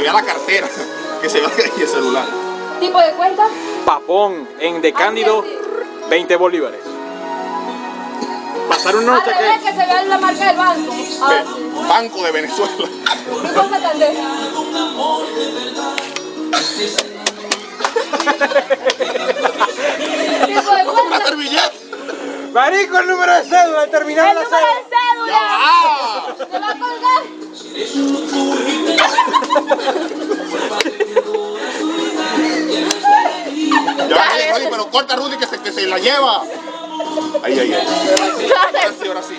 se vea la cartera, que se vea ahí el celular. ¿Tipo de cuenta? Papón en De Cándido, 20 bolívares. Pasar una noche que se vea la marca del banco. Ah, sí. Banco de Venezuela. Grupo Santander. ¿Tipo de cuenta? ¡Meter billete! Marico, el número de cédula, terminado ¡El la número de cédula. cédula! ¡Se va a colgar! Ya, oye, pero corta Rudy que se la lleva. Ahí. Ahora sí.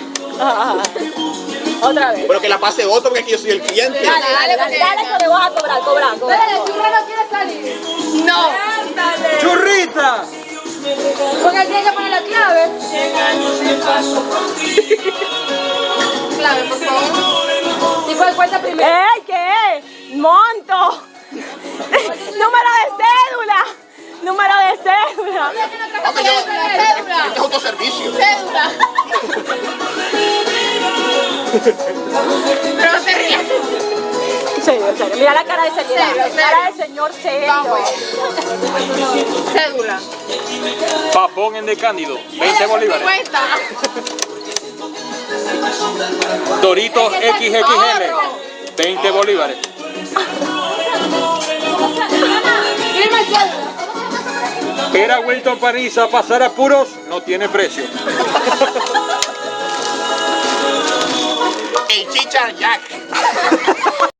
Otra vez. Pero que la pase otro porque aquí yo soy el cliente. Dale, que me vas a cobrar. Espérate, el churro no quiere salir. No. ¡Churrita! Porque tiene que poner la clave. Clave, por favor. ¿Tipo de cuenta primero? ¡Ey, qué es! ¡Monto! ¡Número de cédula! ¡Número de cédula! Hombre, este es autoservicio. Cédula. Pero no te rías. Serio. Mira la cara de seriedad. La cara del señor serio. Cédula. Papón en De Cándido, 20 bolívares. Cuenta. Doritos XXL, 20 bolívares. Firma el cédula. Ver a Wilton París a pasar apuros no tiene precio. El Chicha Jack.